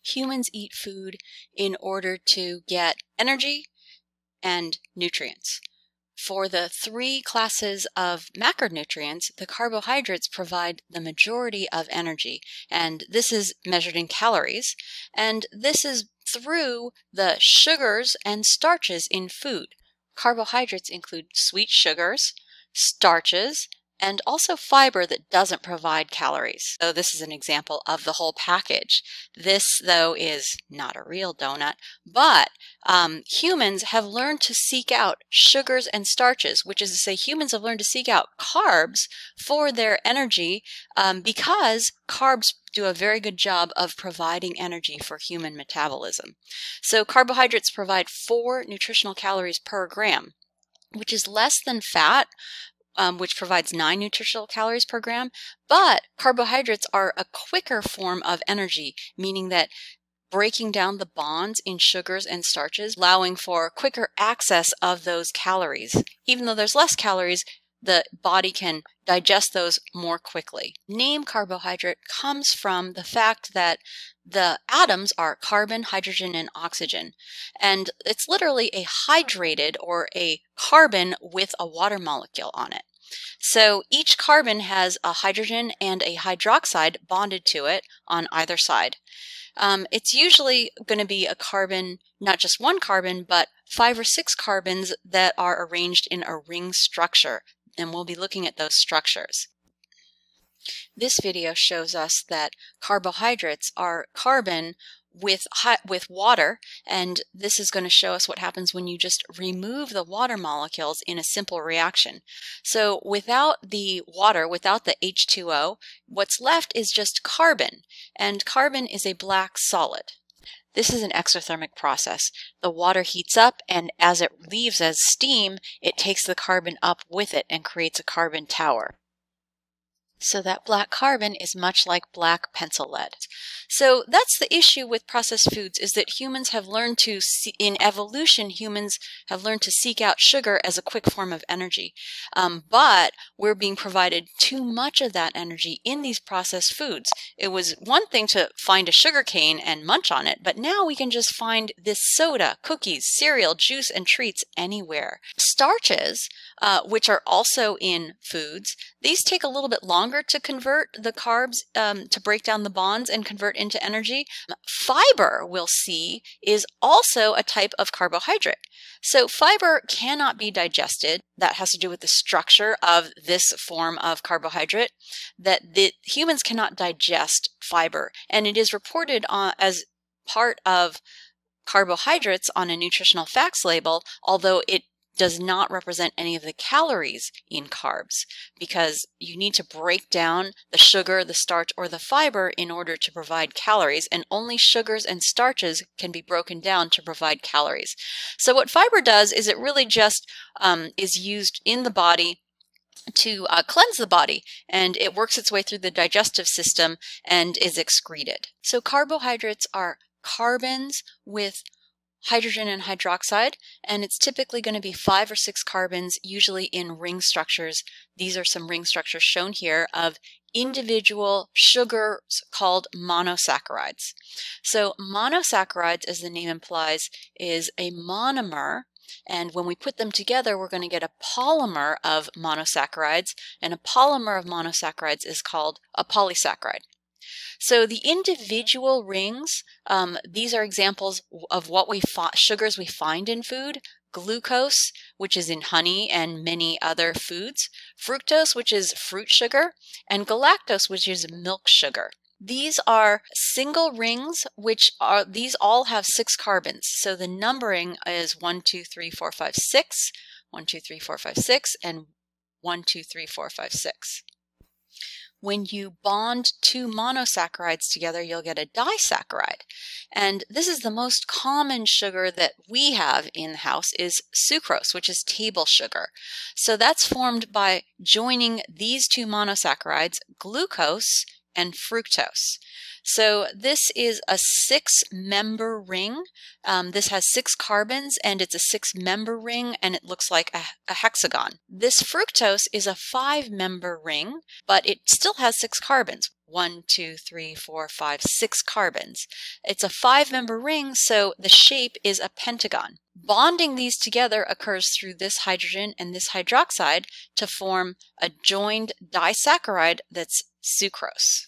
Humans eat food in order to get energy and nutrients. For the three classes of macronutrients, the carbohydrates provide the majority of energy, and this is measured in calories, and this is through the sugars and starches in food. Carbohydrates include sweet sugars, starches, and also fiber that doesn't provide calories. So this is an example of the whole package. This, though, is not a real donut, but humans have learned to seek out sugars and starches, which is to say humans have learned to seek out carbs for their energy because carbs do a very good job of providing energy for human metabolism. So carbohydrates provide 4 nutritional calories per gram, which is less than fat, which provides 9 nutritional calories per gram, but carbohydrates are a quicker form of energy, meaning that breaking down the bonds in sugars and starches, allowing for quicker access of those calories. Even though there's less calories, the body can digest those more quickly. Name carbohydrate comes from the fact that the atoms are carbon, hydrogen, and oxygen. And it's literally a hydrated or a carbon with a water molecule on it. So each carbon has a hydrogen and a hydroxide bonded to it on either side. It's usually going to be a carbon, not just one carbon, but 5 or 6 carbons that are arranged in a ring structure. And we'll be looking at those structures. This video shows us that carbohydrates are carbon with water, and this is going to show us what happens when you just remove the water molecules in a simple reaction. So without the water, without the H2O, what's left is just carbon, and carbon is a black solid. This is an exothermic process. The water heats up, and as it leaves as steam, it takes the carbon up with it and creates a carbon tower. So that black carbon is much like black pencil lead. So that's the issue with processed foods, is that humans have learned to, in evolution, humans have learned to seek out sugar as a quick form of energy. But we're being provided too much of that energy in these processed foods. It was one thing to find a sugar cane and munch on it, but now we can just find this soda, cookies, cereal, juice, and treats anywhere. Starches, which are also in foods, these take a little bit longer to convert the carbs, to break down the bonds and convert into energy. Fiber, we'll see, is also a type of carbohydrate. So fiber cannot be digested. That has to do with the structure of this form of carbohydrate, that the humans cannot digest fiber. And it is reported as part of carbohydrates on a nutritional facts label, although it does not represent any of the calories in carbs, because you need to break down the sugar, the starch, or the fiber in order to provide calories, and only sugars and starches can be broken down to provide calories. So what fiber does is it really just is used in the body to cleanse the body, and it works its way through the digestive system and is excreted. So carbohydrates are carbons with hydrogen and hydroxide, and it's typically going to be 5 or 6 carbons, usually in ring structures. These are some ring structures shown here of individual sugars called monosaccharides. So monosaccharides, as the name implies, is a monomer, and when we put them together, we're going to get a polymer of monosaccharides, and a polymer of monosaccharides is called a polysaccharide. So the individual rings, these are examples of what sugars we find in food. Glucose, which is in honey and many other foods. Fructose, which is fruit sugar. And galactose, which is milk sugar. These are single rings, these all have 6 carbons. So the numbering is 1, 2, 3, 4, 5, 6, 1, 2, 3, 4, 5, 6, and 1, 2, 3, 4, 5, 6. When you bond 2 monosaccharides together, you'll get a disaccharide. And this is the most common sugar that we have in the house is sucrose, which is table sugar. So that's formed by joining these 2 monosaccharides. Glucose and fructose. So this is a 6-member ring. This has 6 carbons and it's a 6-member ring, and it looks like a hexagon. This fructose is a 5-member ring, but it still has 6 carbons. 1, 2, 3, 4, 5, 6 carbons. It's a 5-member ring, so the shape is a pentagon. Bonding these together occurs through this hydrogen and this hydroxide to form a joined disaccharide that's sucrose.